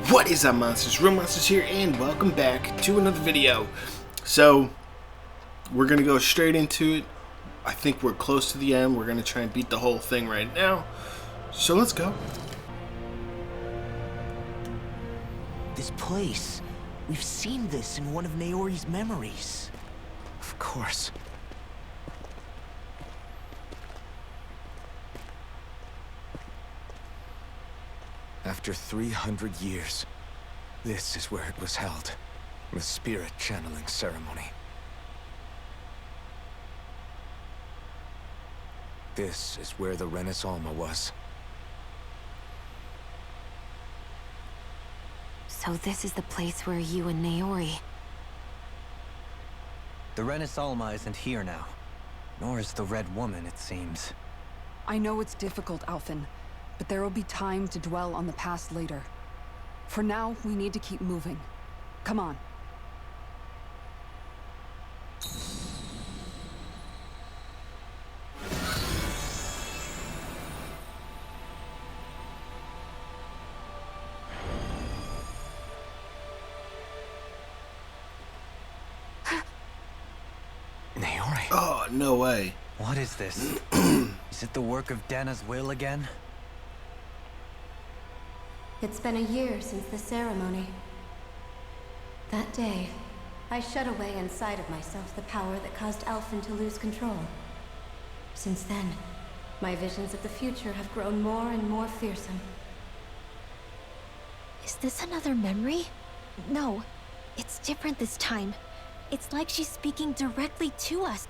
What is up, monsters? Real Monsters here, and welcome back to another video. So, we're gonna go straight into it. I think we're close to the end. We're gonna try and beat the whole thing right now. So let's go. This place. We've seen this in one of Naori's memories. Of course. After 300 years, this is where it was held. The spirit channeling ceremony. This is where the Renis Alma was. So this is the place where you and Naori... The Renis Alma isn't here now. Nor is the Red Woman, it seems. I know it's difficult, Alphen, but there will be time to dwell on the past later. For now, we need to keep moving. Come on. Naori. Oh, no way. What is this? Is it the work of Dana's will again? It's been a year since the ceremony. That day, I shut away inside of myself the power that caused Alphen to lose control. Since then, my visions of the future have grown more and more fearsome. Is this another memory? No, it's different this time. It's like she's speaking directly to us.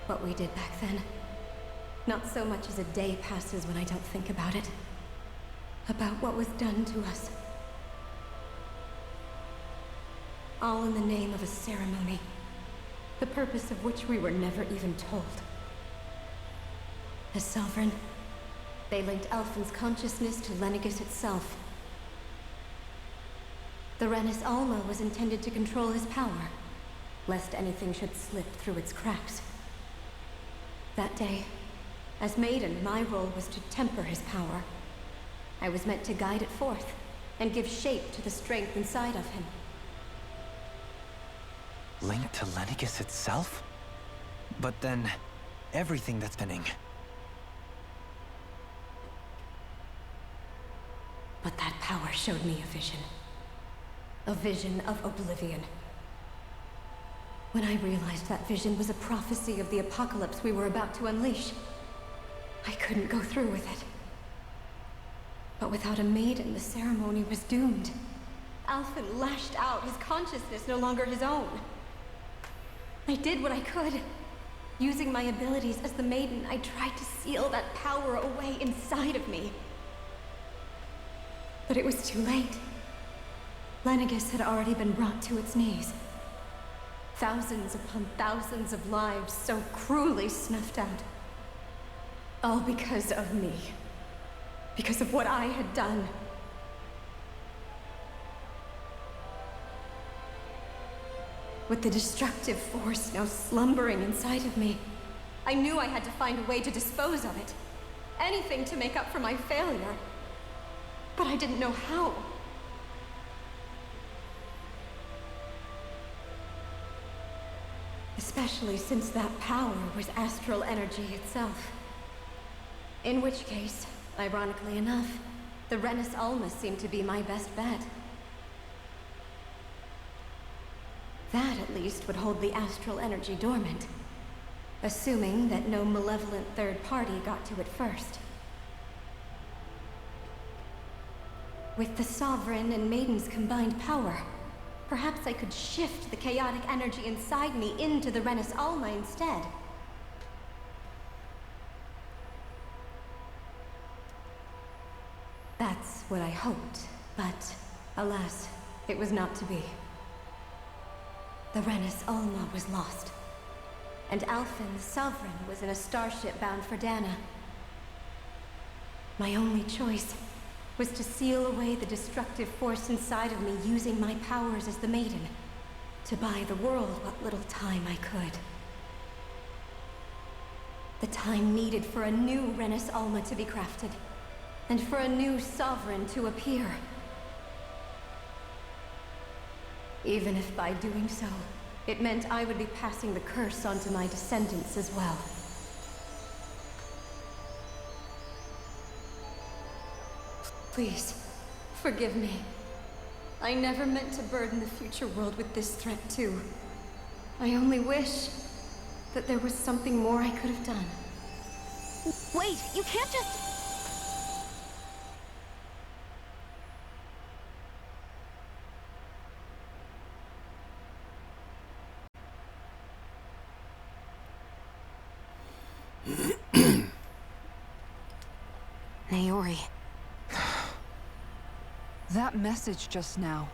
What we did back then. Not so much as a day passes when I don't think about it. About what was done to us. All in the name of a ceremony. The purpose of which we were never even told. As Sovereign, they linked Alphen's consciousness to Lenegis itself. The Renis Alma was intended to control his power, lest anything should slip through its cracks. That day, as Maiden, my role was to temper his power. I was meant to guide it forth, and give shape to the strength inside of him. Linked to Lenegis itself? But then, everything that's happening. But that power showed me a vision. A vision of oblivion. When I realized that vision was a prophecy of the apocalypse we were about to unleash, I couldn't go through with it. But without a maiden, the ceremony was doomed. Alphen lashed out, his consciousness no longer his own. I did what I could. Using my abilities as the maiden, I tried to seal that power away inside of me. But it was too late. Lenegis had already been brought to its knees. Thousands upon thousands of lives so cruelly snuffed out. All because of me. Because of what I had done. With the destructive force now slumbering inside of me, I knew I had to find a way to dispose of it. Anything to make up for my failure. But I didn't know how. Especially since that power was astral energy itself. In which case, ironically enough, the Renis Alma seemed to be my best bet. That, at least, would hold the astral energy dormant. Assuming that no malevolent third party got to it first. With the Sovereign and Maiden's combined power, perhaps I could shift the chaotic energy inside me into the Renis Alma instead. That's what I hoped, but alas, it was not to be. The Renis Alma was lost, and Alphen, the Sovereign, was in a starship bound for Dana. My only choice was to seal away the destructive force inside of me using my powers as the Maiden, to buy the world what little time I could. The time needed for a new Renis Alma to be crafted. and for a new sovereign to appear. Even if by doing so, it meant I would be passing the curse on to my descendants as well. Please, forgive me. I never meant to burden the future world with this threat too. I only wish that there was something more I could have done. Wait, you can't just... Naori. That message just now,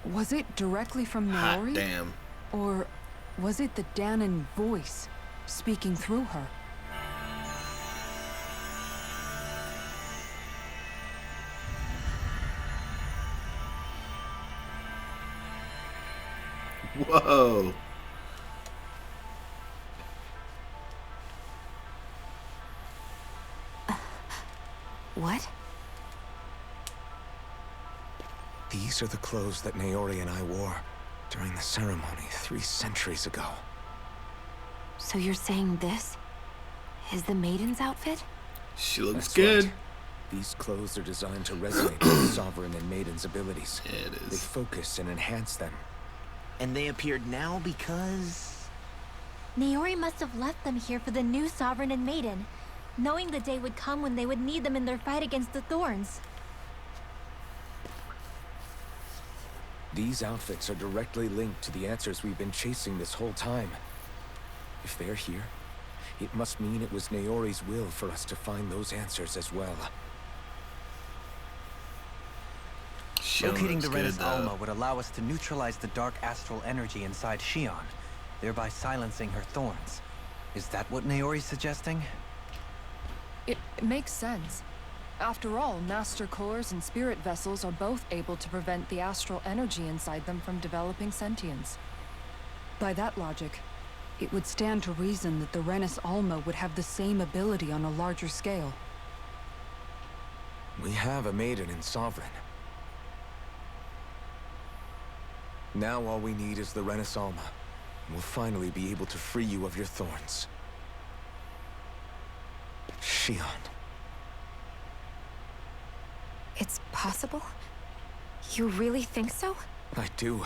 was it directly from Hot Naori? damn. Or was it the Danon voice speaking through her? Whoa. What? These are the clothes that Naori and I wore during the ceremony 3 centuries ago. So you're saying this is the Maiden's outfit? She looks That's good. right. These clothes are designed to resonate with the Sovereign and Maiden's abilities. Yeah, it They is. focus and enhance them. And they appeared now because... Naori must have left them here for the new Sovereign and Maiden, knowing the day would come when they would need them in their fight against the Thorns. These outfits are directly linked to the answers we've been chasing this whole time. If they're here, it must mean it was Naori's will for us to find those answers as well. She Locating looks the good, Renis though. Alma would allow us to neutralize the dark astral energy inside Shion, thereby silencing her thorns. Is that what Naori's suggesting? It makes sense. After all, Master Cores and Spirit Vessels are both able to prevent the astral energy inside them from developing sentience. By that logic, it would stand to reason that the Renis Alma would have the same ability on a larger scale. We have a Maiden and Sovereign. Now all we need is the Renis Alma. We'll finally be able to free you of your thorns. Shion. It's possible? You really think so? I do.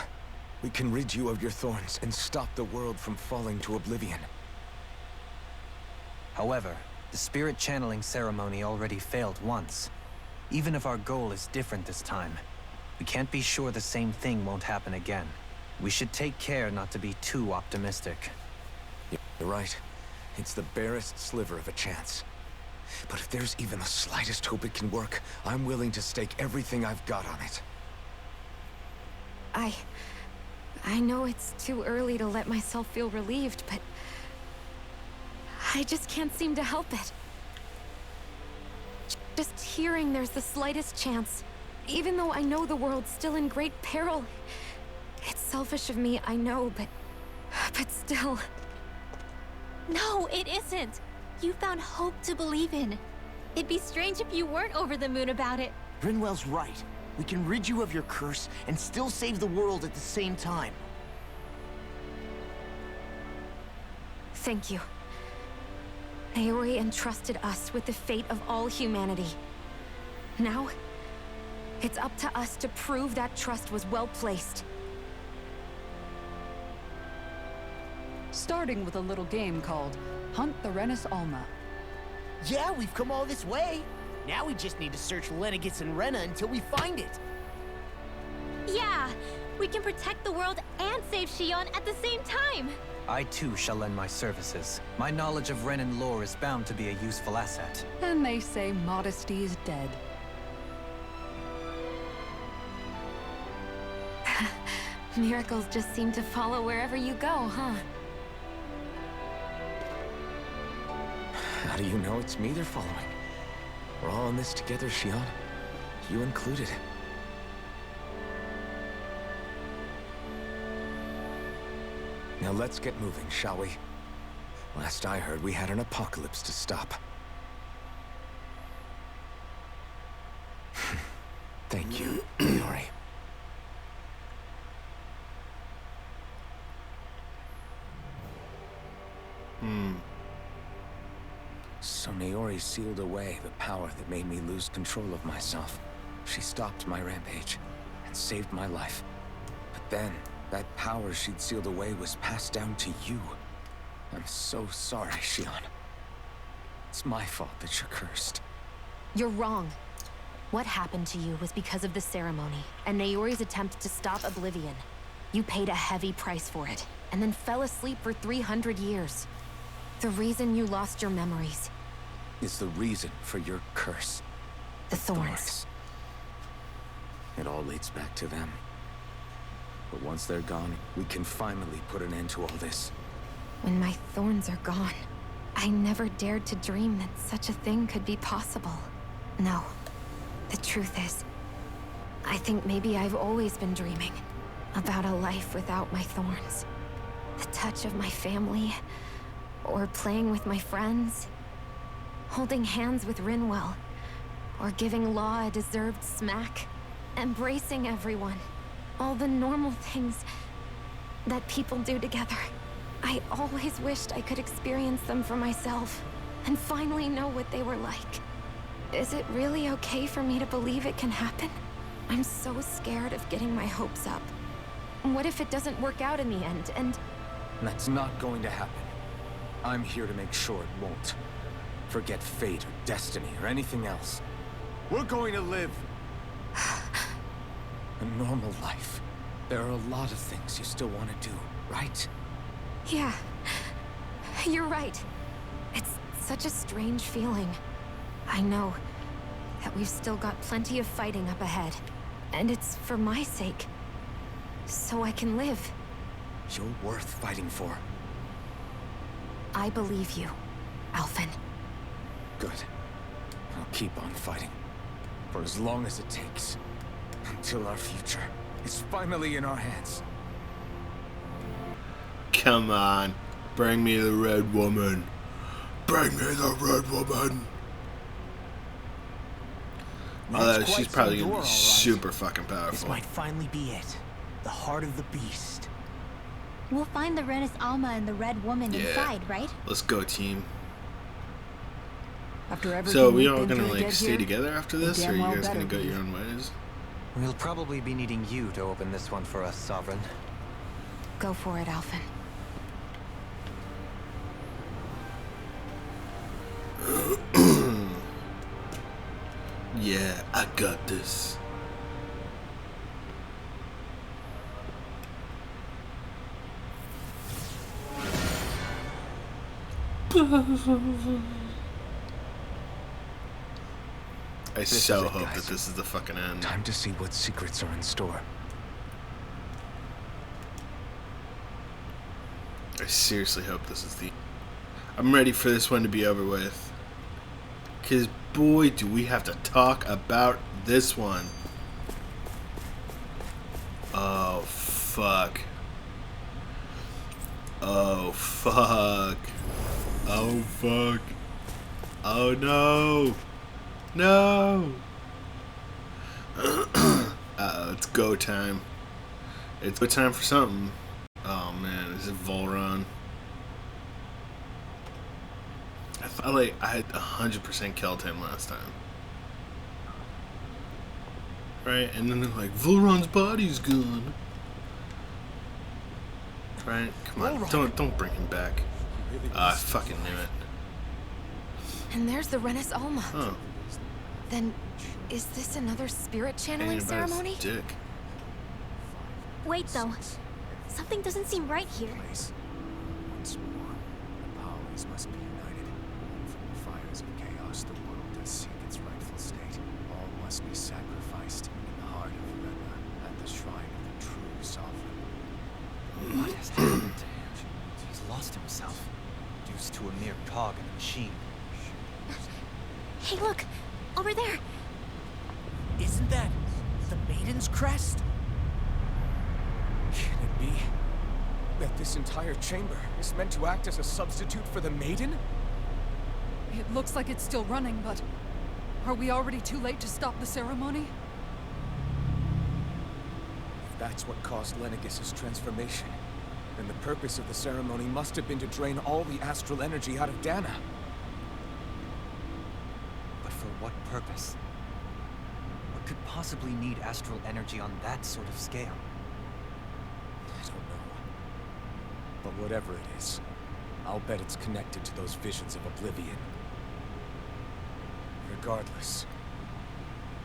We can rid you of your thorns and stop the world from falling to oblivion. However, the spirit channeling ceremony already failed once. Even if our goal is different this time, we can't be sure the same thing won't happen again. We should take care not to be too optimistic. You're right. It's the barest sliver of a chance. But if there's even the slightest hope it can work, I'm willing to stake everything I've got on it. I know it's too early to let myself feel relieved, but I just can't seem to help it. Just hearing there's the slightest chance, even though I know the world's still in great peril. It's selfish of me, I know, but still. No, it isn't. You found hope to believe in. It'd be strange if you weren't over the moon about it. Brynwell's right. We can rid you of your curse and still save the world at the same time. Thank you. Naori entrusted us with the fate of all humanity. Now, it's up to us to prove that trust was well placed. Starting with a little game called Hunt the Renis Alma. Yeah, we've come all this way. Now we just need to search Lenegis and Rena until we find it. Yeah, we can protect the world and save Shion at the same time. I too shall lend my services. My knowledge of Renan lore is bound to be a useful asset. And they say modesty is dead. Miracles just seem to follow wherever you go, huh? How do you know it's me they're following? We're all in this together, Shion. You included. Now let's get moving, shall we? Last I heard, we had an apocalypse to stop. Thank you, Naori. So Naori sealed away the power that made me lose control of myself. She stopped my rampage and saved my life. But then, that power she'd sealed away was passed down to you. I'm so sorry, Shion. It's my fault that you're cursed. You're wrong. What happened to you was because of the ceremony, and Naori's attempt to stop Oblivion. You paid a heavy price for it, and then fell asleep for 300 years. The reason you lost your memories Is the reason for your curse. the thorns. It all leads back to them. But once they're gone, we can finally put an end to all this. When my thorns are gone, I never dared to dream that such a thing could be possible. No. The truth is, I think maybe I've always been dreaming about a life without my thorns. The touch of my family, or playing with my friends, holding hands with Rinwell, or giving Law a deserved smack, embracing everyone. All the normal things that people do together. I always wished I could experience them for myself, and finally know what they were like. Is it really okay for me to believe it can happen? I'm so scared of getting my hopes up. What if it doesn't work out in the end, and... That's not going to happen. I'm here to make sure it won't. Forget fate or destiny or anything else. We're going to live a normal life. There are a lot of things you still want to do, right? Yeah, you're right. It's such a strange feeling. I know that we've still got plenty of fighting up ahead. And it's for my sake. So I can live. You're worth fighting for. I believe you, Alphen. Good. I'll keep on fighting. For as long as it takes. Until our future is finally in our hands. Come on. Bring me the red woman. Bring me the red woman. Although she's probably gonna be super fucking This powerful. might finally be it. The heart of the beast. We'll find the Renis Alma and the Red Woman Yeah. inside, right? Let's go, team. After everything So we we've all been gonna through to like get stay here, together after this, damn or are you well guys gonna better go be. your own ways? We'll probably be needing you to open this one for us, Sovereign. Go for it, Alphen. Yeah, I got this. I This so is it, hope guys. that this is the fucking end. Time to see what secrets are in store. I seriously hope this is the... I'm ready for this one to be over with. Because, boy, do we have to talk about this one. Oh, fuck. Oh, fuck. Oh, fuck. Oh, no. No. Uh-oh, it's go time. It's go time for something. Oh man, is it Volron? I thought like I had 100% killed him last time. Right? And then they're like, Volron's body's gone. Right? Come on, don't bring him back. I fucking knew it. And there's the Renis Alma. Oh. Then, is this another spirit channeling Ain't about his ceremony? dick. Wait, though. Something doesn't seem right here. Place. Once more, the powers must be united. From the fires of chaos, the world does seek its rightful state. All must be sacrificed in the heart of Rena, at the shrine of the true sovereign. What has happened to him? He's lost himself, reduced to a mere cog in a machine. Hey, look! Over there! Isn't that the Maiden's crest? Can it be that this entire chamber is meant to act as a substitute for the Maiden? It looks like it's still running, but... Are we already too late to stop the ceremony? That's what caused Lenegis' transformation. And the purpose of the ceremony must have been to drain all the astral energy out of Dana. But for what purpose? What could possibly need astral energy on that sort of scale? I don't know. But whatever it is, I'll bet it's connected to those visions of oblivion. Regardless,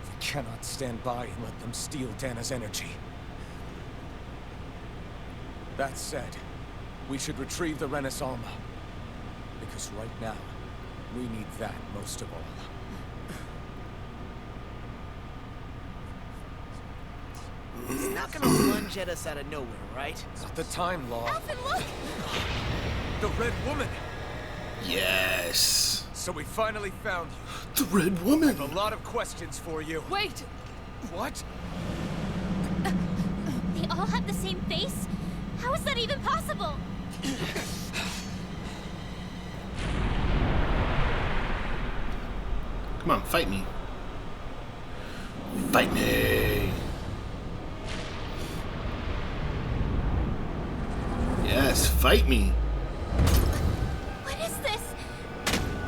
we cannot stand by and let them steal Dana's energy. That said, we should retrieve the Renaissance. Because right now, we need that most of all. He's not gonna lunge at us out of nowhere, right? Not the time, Law. Alvin, look! The Red Woman! Yes. So we finally found you. The Red Woman. I have a lot of questions for you. Wait! What? They all have the same face? How is that even possible? Come on, fight me. Fight me. Yes, fight me. What is this?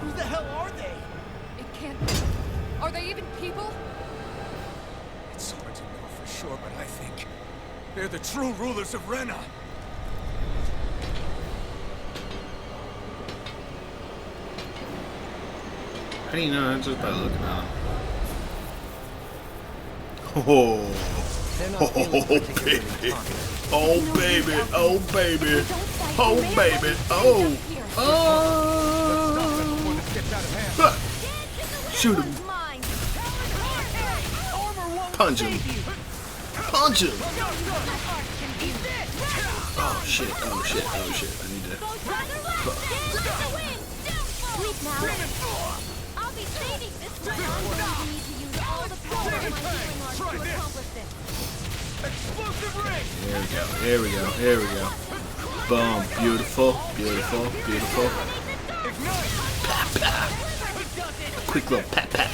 Who the hell are they? It can't be. Are they even people? It's hard to know for sure, but I think they're the true rulers of Rena. How do you know? Just by looking at them. Oh, They're not oh, feeling baby. particularly confident. Oh, baby. Oh, baby. Oh, baby. Oh. Oh. Huh. Shoot him. Punch him. Punch him. Oh, shit. Oh, shit. Oh, shit. I need to... Sleep now. I'll be saving this one. I'm going to need to use all the power of my healing arts to accomplish this. Explosive ring! Here we go. Here we go. Here we go. Boom. Beautiful. Beautiful. Beautiful. Pat, pat. Quick little pat, pat.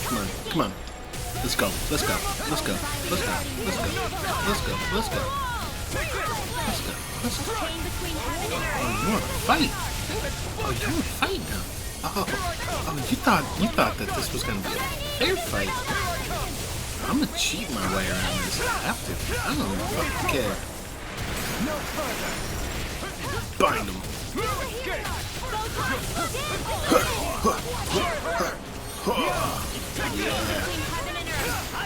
Come on. Come on. Let's go. Let's go. Let's go. Let's go. Let's go. Let's go. Let's go. Let's go. Let's go. Chain between heaven and earth. Oh, you want to fight? Oh, you want to fight now? Oh, you thought that this was gonna be a fair fight. I'm gonna cheat my way around this. I have to. I don't even fucking care. Bind him. Yeah.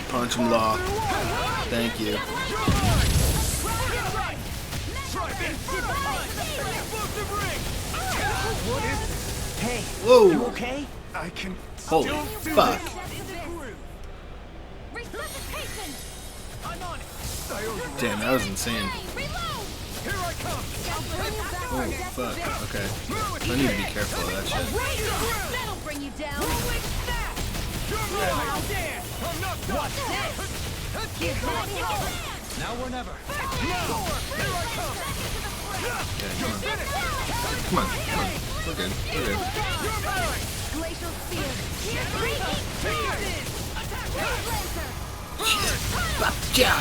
Punch him, Law. Thank you. Hey, Whoa. you okay? I can Holy still do fuck. Resuscitation! I'm on it. Damn, that was insane. Reload! Oh, fuck. Okay. I need to be careful of that shit. That'll bring you down. Now or never. Come on. Come on. We're good. We're good. Glacial spear. Yeah.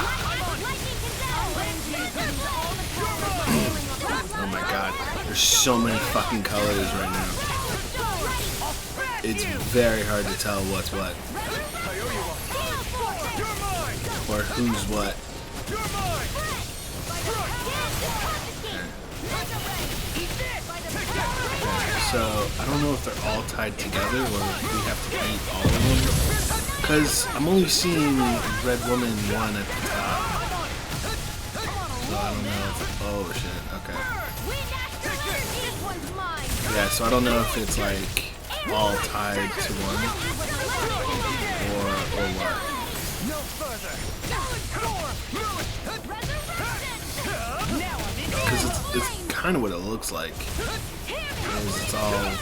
Oh my god. There's so many fucking colors right now. It's very hard to tell what's what. Or who's what. So, I don't know if they're all tied together or if we have to eat all of them. Because I'm only seeing Red Woman 1 at the top. So I don't know if... Oh shit, okay. Yeah, so I don't know if it's like all tied to one. Or what. Because it's kind of what it looks like. It's all like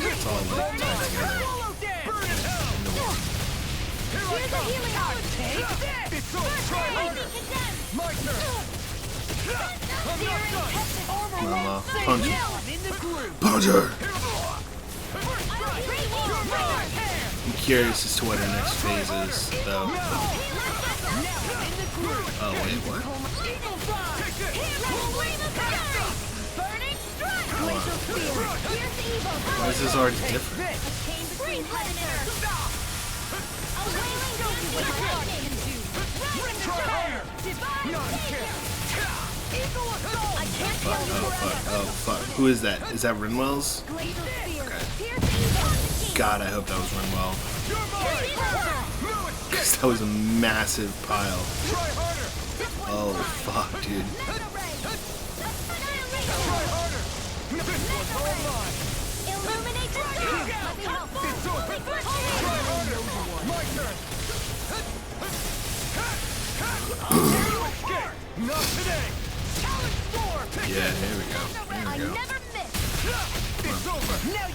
tied together. Come on, Law. Punch him. Punch her! I'm curious as to what her next phase is, though. Oh, wait, what? Why is this already different? Oh, fuck. Who is that? Is that Rinwell's? Okay. God, I hope that was Rinwell. Because that was a massive pile. Oh, fuck, dude. Yeah, here we go. Here we go.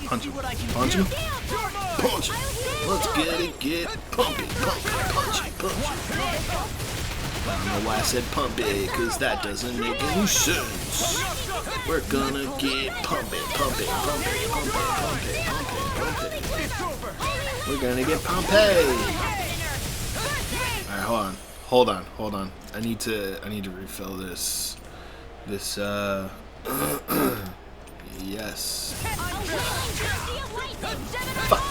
Punch him. Punch him. Punch him. Let's get it. Get pump it. Pump it. Punch it. Punch it. I don't know why I said pump it, because that doesn't make any sense. We're gonna get pump it. Pump it. Pump it. Pump it. Pump it. Pump it. Pump it. We're gonna get Pompeii. Alright, hold on. Hold on. I need to refill this. Yes. Fuck.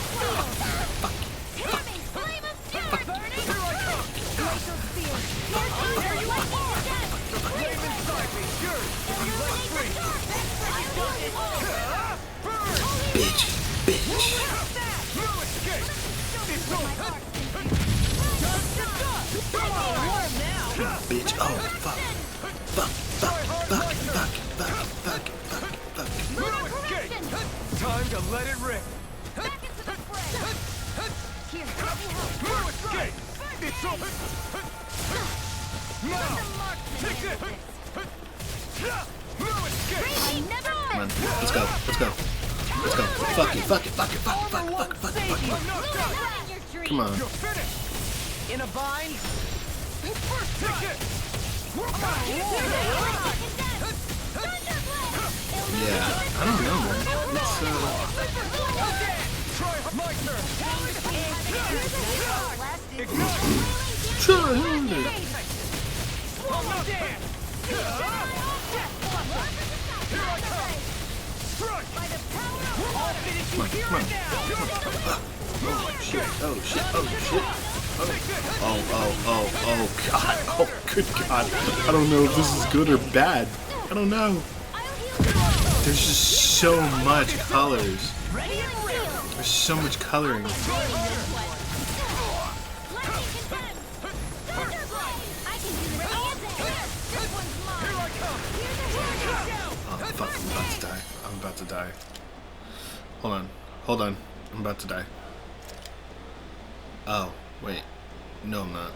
Bitch. Bitch. Oh, fuck. Time to let it rip. It's over. Now, take it. Come on, let's go. Fuck it. Come on. In a bind? Yeah, I don't know, man. Come on. Oh shit. Oh god. Oh good god. I don't know if this is good or bad. I don't know. There's just so much colors. There's so much coloring. Oh fuck, I'm about to die. Hold on. I'm about to die. Oh, wait. No, I'm not.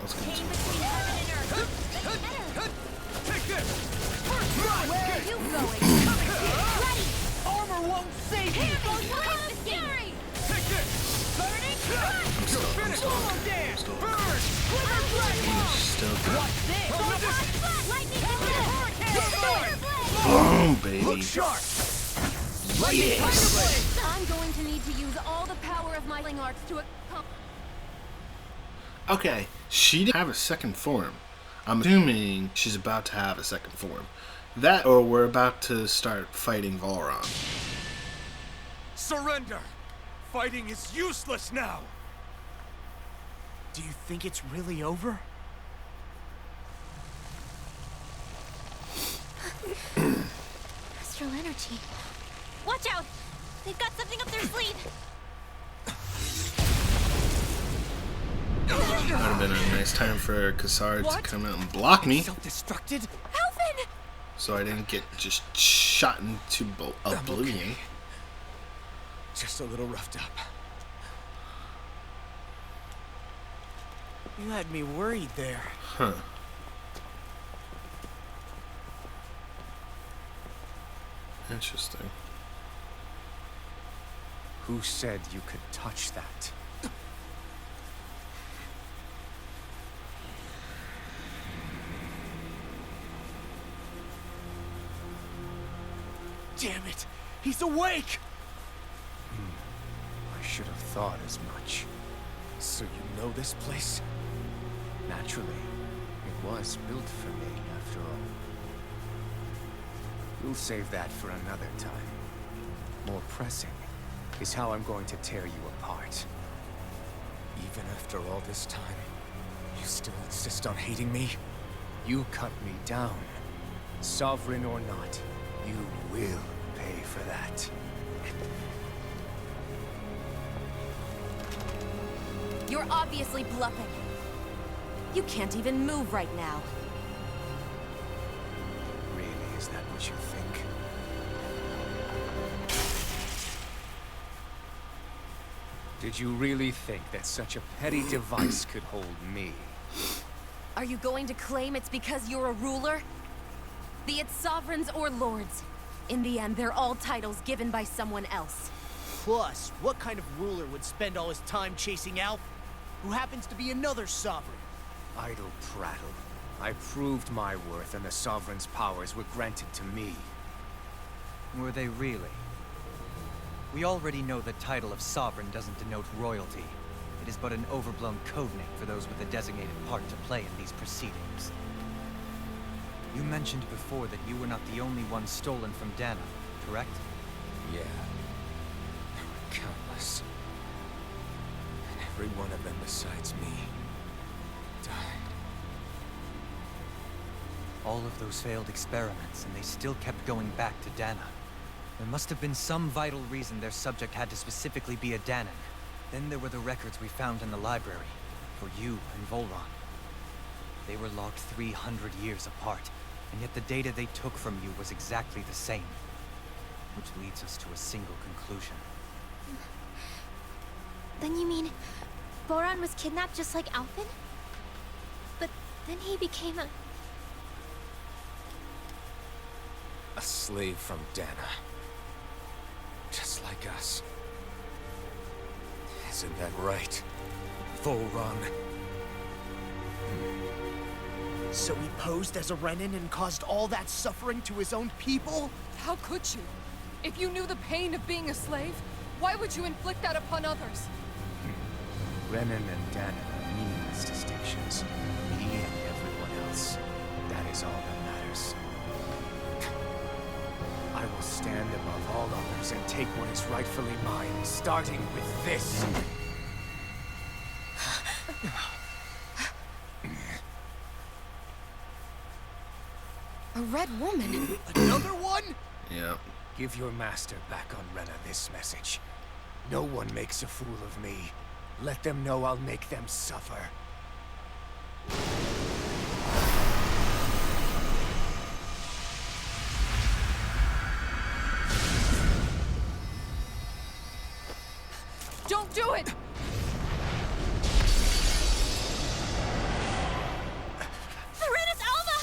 Let's get to it. Where are you going? Ready! Armor won't save you! Scary! I'm still good. Boom, baby. Yes. I'm going to need to use all the power of my healing arts to accomplish. Okay, she didn't have a second form. I'm assuming she's about to have a second form. That, or we're about to start fighting Volron. Surrender! Fighting is useless now! Do you think it's really over? Astral energy. Watch out! They've got something up their sleeve! That would have been a nice time for Cassard to come out and block me, Self-destructed? Alvin! so I didn't get just shot into oblivion. Just a little roughed up. You had me worried there. Huh. Interesting. Who said you could touch that? Damn it! He's awake! should have thought as much. So you know this place? Naturally. It was built for me, after all. We'll save that for another time. More pressing is how I'm going to tear you apart. Even after all this time, you still insist on hating me? You cut me down. Sovereign or not, you will pay for that. You're obviously bluffing. You can't even move right now. Really, is that what you think? Did you really think that such a petty device could hold me? Are you going to claim it's because you're a ruler? Be it sovereigns or lords. In the end, they're all titles given by someone else. Plus, what kind of ruler would spend all his time chasing Alf, who happens to be another sovereign? Idle prattle. I proved my worth and the Sovereign's powers were granted to me. Were they really? We already know the title of Sovereign doesn't denote royalty. It is but an overblown codename for those with a designated part to play in these proceedings. You mentioned before that you were not the only one stolen from Dana, correct? Yeah. There were countless. And every one of them besides me died. All of those failed experiments, and they still kept going back to Dana. There must have been some vital reason their subject had to specifically be a Danan. Then there were the records we found in the library, for you and Volron. They were logged 300 years apart, and yet the data they took from you was exactly the same. Which leads us to a single conclusion. Then you mean Boron was kidnapped just like Alphen? But then he became a slave from Dana. Just like us. Isn't that right? Volron. So he posed as a Renin and caused all that suffering to his own people? How could you? If you knew the pain of being a slave, why would you inflict that upon others? Renin and Dana are meaningless distinctions. Me and everyone else. That is all that matters. I will stand above all others and take what is rightfully mine, starting with this. a red woman. Another one? Yeah. Give your master back on Rena this message. No one makes a fool of me. Let them know I'll make them suffer. Don't do it! Serenus Alva!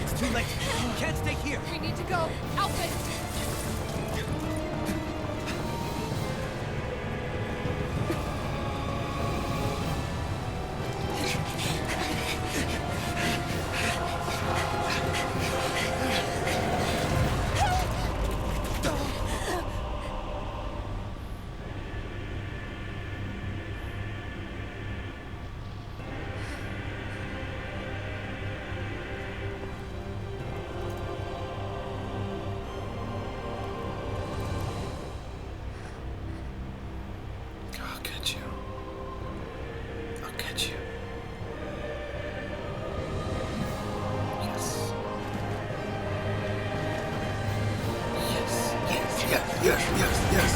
It's too late. You can't stay here. We need to go. Alphen! I'll get you. I'll get you. Yes. Yes, yes, yes, yes, yes, yes.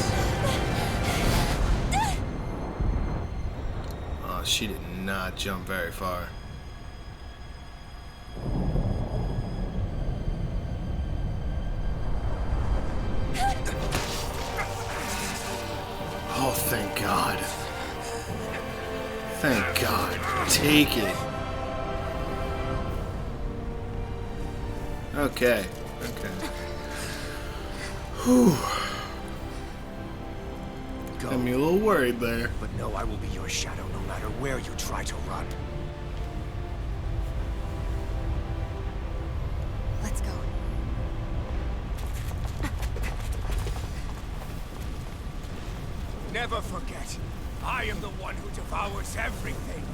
Oh, she did not jump very far. Oh, thank God. Thank God. Take it. Okay. Okay. Whew. Go. Got me a little worried there. But know I will be your shadow no matter where you try to run. Never forget, I am the one who devours everything.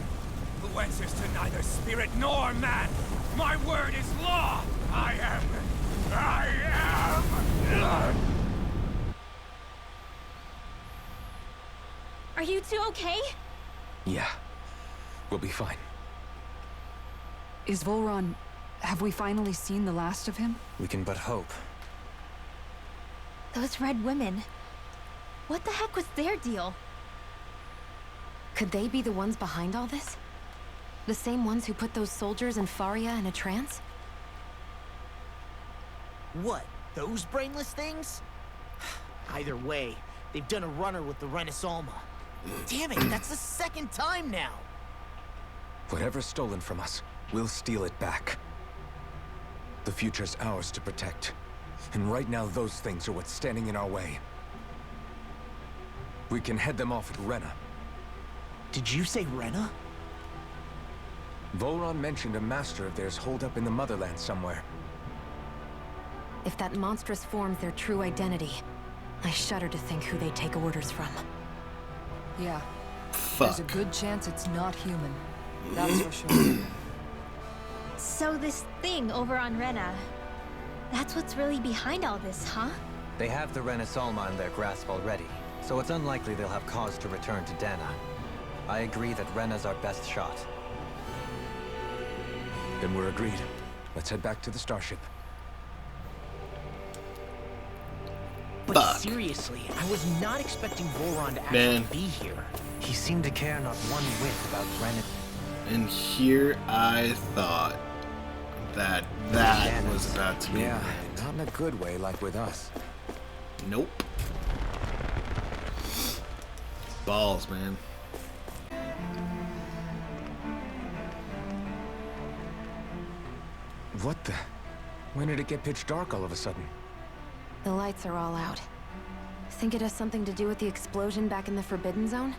Who answers to neither spirit nor man. My word is law. I am. Are you two okay? Yeah, we'll be fine. Is Volron... have we finally seen the last of him? We can but hope. Those red women. What the heck was their deal? Could they be the ones behind all this? The same ones who put those soldiers in Faria in a trance? What? Those brainless things? Either way, they've done a runner with the Renaissance. Damn it, that's the second time now! Whatever's stolen from us, we'll steal it back. The future's ours to protect. And right now, those things are what's standing in our way. We can head them off at Rena. Did you say Rena? Volron mentioned a master of theirs holed up in the motherland somewhere. If that monstrous form's their true identity, I shudder to think who they take orders from. Yeah. Fuck. There's a good chance it's not human. That's for sure. So this thing over on Rena, that's what's really behind all this, huh? They have the Renaissance in their grasp already, so it's unlikely they'll have cause to return to Dana. I agree that Rena's our best shot. Then we're agreed. Let's head back to the starship. But Fuck. seriously, I was not expecting Volron to actually be here. He seemed to care not one whit about Rena. And here I thought that was about to be. Yeah, not in a good way like with us. Nope. Balls, man. What the? When did it get pitch dark all of a sudden? The lights are all out. Think it has something to do with the explosion back in the Forbidden Zone?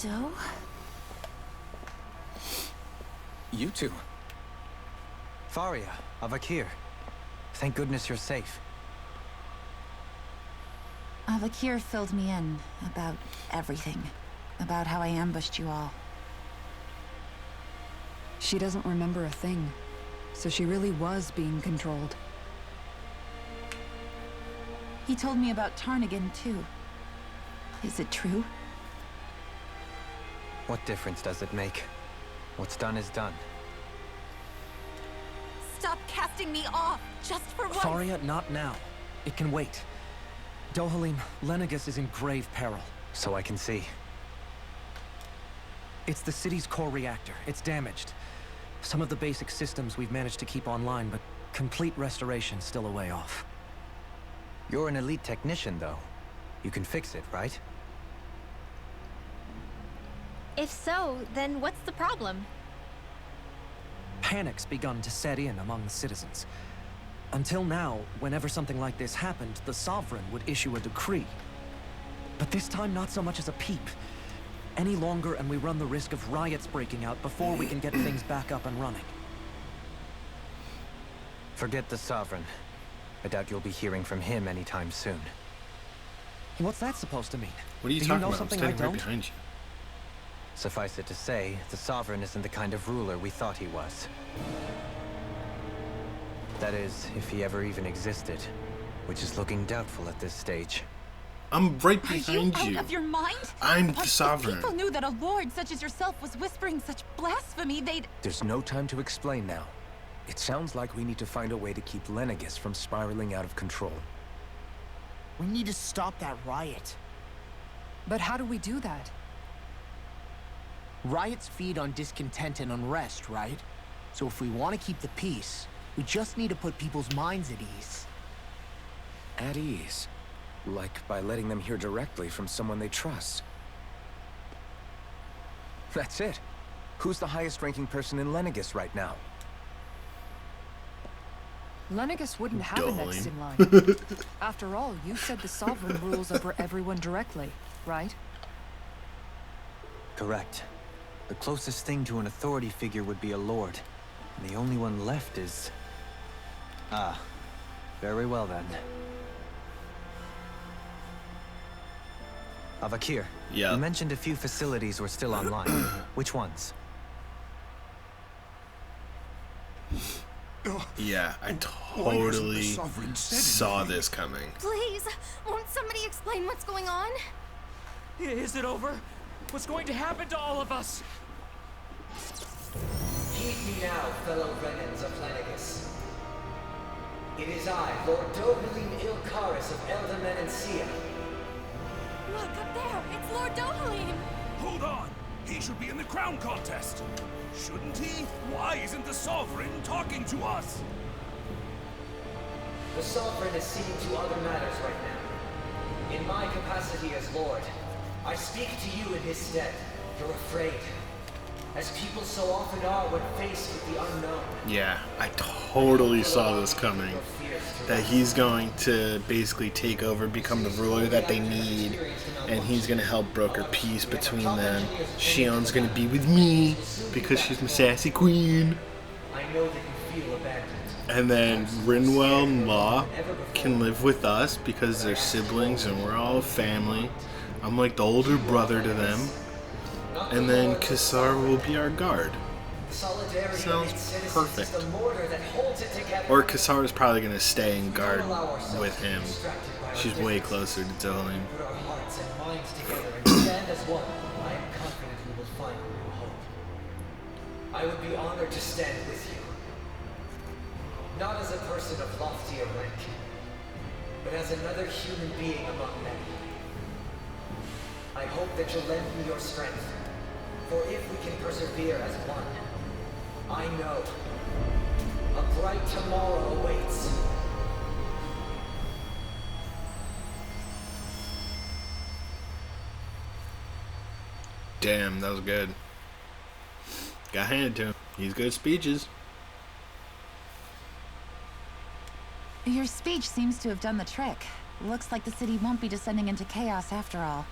Doe? You two. Faria, Avakir. Thank goodness you're safe. Avakir filled me in about everything. About how I ambushed you all. She doesn't remember a thing, so she really was being controlled. He told me about Tarnigan, too. Is it true? What difference does it make? What's done is done. Stop casting me off, just for once! Faria, not now. It can wait. Dohalim, Lenegus is in grave peril. So I can see. It's the city's core reactor. It's damaged. Some of the basic systems we've managed to keep online, but complete restoration's still a way off. You're an elite technician, though. You can fix it, right? If so, then what's the problem? Panic's begun to set in among the citizens. Until now, whenever something like this happened, the Sovereign would issue a decree. But this time, not so much as a peep. Any longer, and we run the risk of riots breaking out before we can get things back up and running. Forget the Sovereign. I doubt you'll be hearing from him anytime soon. What's that supposed to mean? What are you Do talking know about? I'm something standing I right don't? behind you. Suffice it to say, the Sovereign isn't the kind of ruler we thought he was. That is, if he ever even existed, which is looking doubtful at this stage. I'm right Are you behind out you. of your mind? I'm the If Sovereign. people knew that a lord such as yourself was whispering such blasphemy, they'd... There's no time to explain now. It sounds like we need to find a way to keep Lenegus from spiraling out of control. We need to stop that riot. But how do we do that? Riots feed on discontent and unrest, right? So if we want to keep the peace, we just need to put people's minds at ease. At ease? Like by letting them hear directly from someone they trust. That's it. Who's the highest-ranking person in Lenegus right now? Lenegus wouldn't have a next in line. After all, you said the Sovereign rules over everyone directly, right? Correct. The closest thing to an authority figure would be a lord. And the only one left is... Ah. Very well then. Avakir, Yeah. you mentioned a few facilities were still online. Which ones? Yeah, I totally saw this coming. Please, won't somebody explain what's going on? Is it over? What's going to happen to all of us? Heed me now, fellow Renans of Lenegus. It is I, Lord Dohalim Ilkaris of Elderman and Sia. Look up there, it's Lord Dohalim. Hold on! He should be in the crown contest! Shouldn't he? Why isn't the Sovereign talking to us? The Sovereign is seeing to other matters right now. In my capacity as Lord, I speak to you in his stead. You're afraid. As people so often are when faced with the unknown. Yeah, I totally saw this coming. That he's going to basically take over, become the ruler that they need, and he's going to help broker peace between them. Shion's going to be with me because she's my sassy queen. I know that you feel abandoned. And then Rinwell and Law can live with us because they're siblings and we're all family. I'm like the older brother to them. And then Kassar will be our guard. Sounds perfect. Or Kassar is probably going to stay and guard with him. She's way closer to Dohalim. Put our hearts and minds together and stand as one. I am confident we will find a new hope. I would be honored to stand with you. Not as a person of loftier rank, but as another human being among many. I hope that you'll lend me your strength. For if we can persevere as one, I know a bright tomorrow awaits. Damn, that was good. Got handed to him. He's good at speeches. Your speech seems to have done the trick. Looks like the city won't be descending into chaos after all.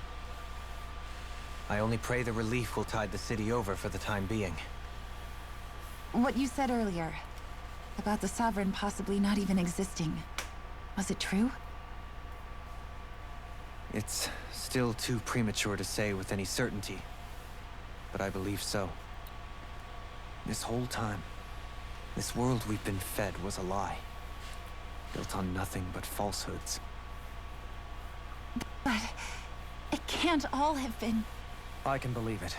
I only pray the relief will tide the city over for the time being. What you said earlier, about the Sovereign possibly not even existing, was it true? It's still too premature to say with any certainty, but I believe so. This whole time, this world we've been fed was a lie, built on nothing but falsehoods. But it can't all have been... I can believe it.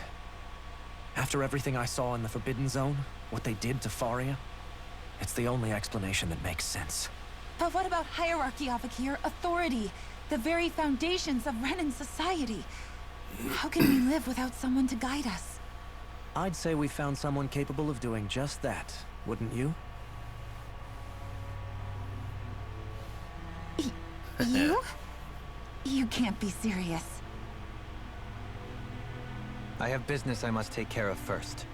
After everything I saw in the Forbidden Zone, what they did to Faria, it's the only explanation that makes sense. But what about hierarchy, Avakir? Authority? The very foundations of Renan society? How can we live without someone to guide us? I'd say we found someone capable of doing just that, wouldn't you? You? You can't be serious. I have business I must take care of first.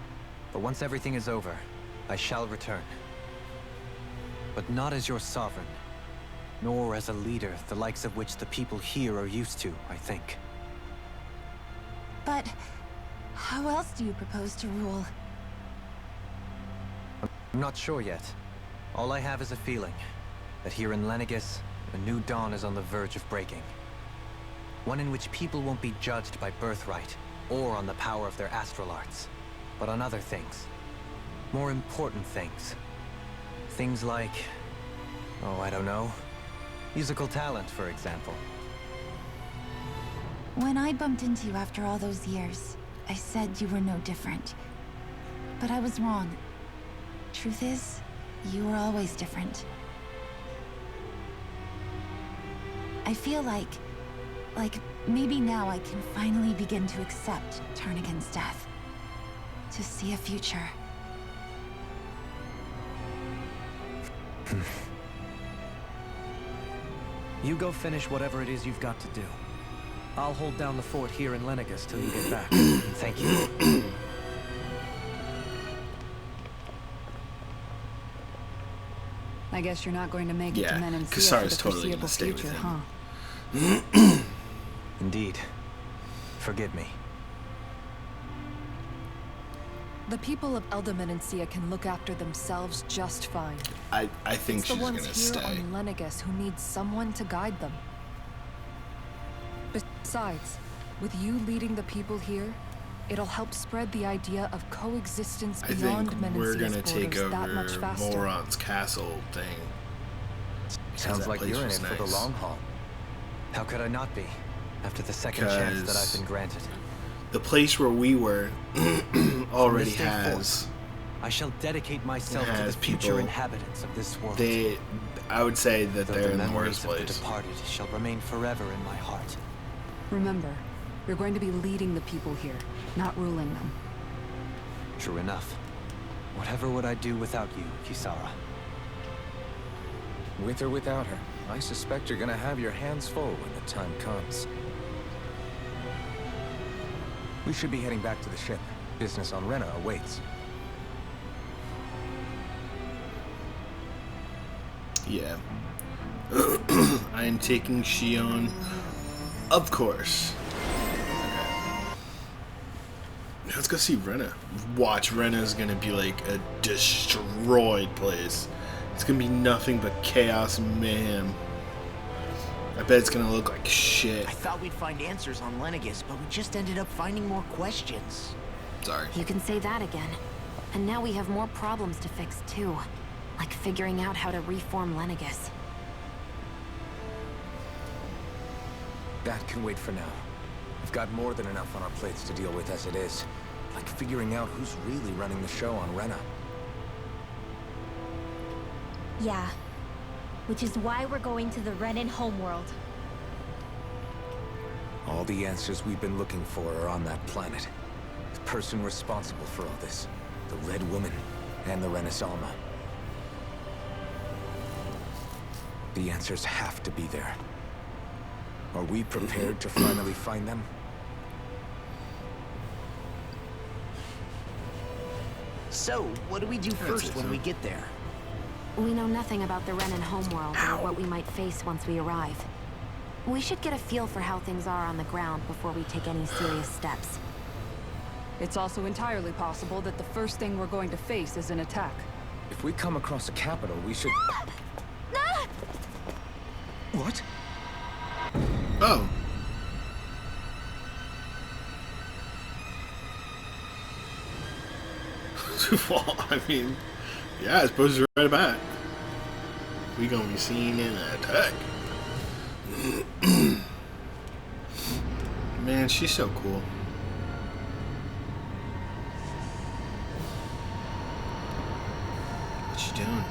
But once everything is over, I shall return. But not as your sovereign, nor as a leader the likes of which the people here are used to, I think. But how else do you propose to rule? I'm not sure yet. All I have is a feeling that here in Lenegus, a new dawn is on the verge of breaking. One in which people won't be judged by birthright, or on the power of their astral arts, but on other things. More important things. Things like, oh, I don't know, musical talent, for example. When I bumped into you after all those years, I said you were no different. But I was wrong. Truth is, you were always different. I feel like maybe now I can finally begin to accept Tarnigan's death. To see a future. You go finish whatever it is you've got to do. I'll hold down the fort here in Lenegus till you get back. Thank you. I guess you're not going to make it to Yeah, Men and Kassar for is the totally foreseeable gonna stay with future, him. huh? Indeed. Forgive me. The people of Elderman and Sia can look after themselves just fine. I think It's she's the gonna ones here stay. on Lenegus who need someone to guide them. Besides, With you leading the people here, it'll help spread the idea of coexistence I beyond think we're Menacea's gonna take borders that much over faster. Moron's castle thing. Sounds that like place you're in was it for the nice. long haul. How could I not be? After the second chance that I've been granted. The place where we were already From this day has. forth, I shall dedicate myself to the has future people- inhabitants of this world. I would say that Though they're the in the memories worst of the place. departed shall remain forever in my heart. Remember, you're going to be leading the people here, not ruling them. True enough. Whatever would I do without you, Kisara? With or without her, I suspect you're gonna have your hands full when the time comes. We should be heading back to the ship. Business on Rena awaits. Yeah. I am taking Shion, of course. Okay. Let's go see Rena. Watch, Rena's gonna be like a destroyed place. It's gonna be nothing but chaos and mayhem. I bet it's gonna look like shit. I thought we'd find answers on Lenegus, but we just ended up finding more questions. Sorry. You can say that again. And now we have more problems to fix too. Like figuring out how to reform Lenegus. That can wait for now. We've got more than enough on our plates to deal with as it is. Like figuring out who's really running the show on Rena. Yeah. Which is why we're going to the Renan homeworld. All the answers we've been looking for are on that planet. The person responsible for all this. The Red Woman and the Renaissance. The answers have to be there. Are we prepared to finally find them? So, what do we do first when we get there? We know nothing about the Renan homeworld or what we might face once we arrive. We should get a feel for how things are on the ground before we take any serious steps. It's also entirely possible that the first thing we're going to face is an attack. If we come across a capital, we should... What? Oh. Well, I mean, yeah, I suppose you're right about it. We gonna be seen in an attack. Man, she's so cool. What you doing?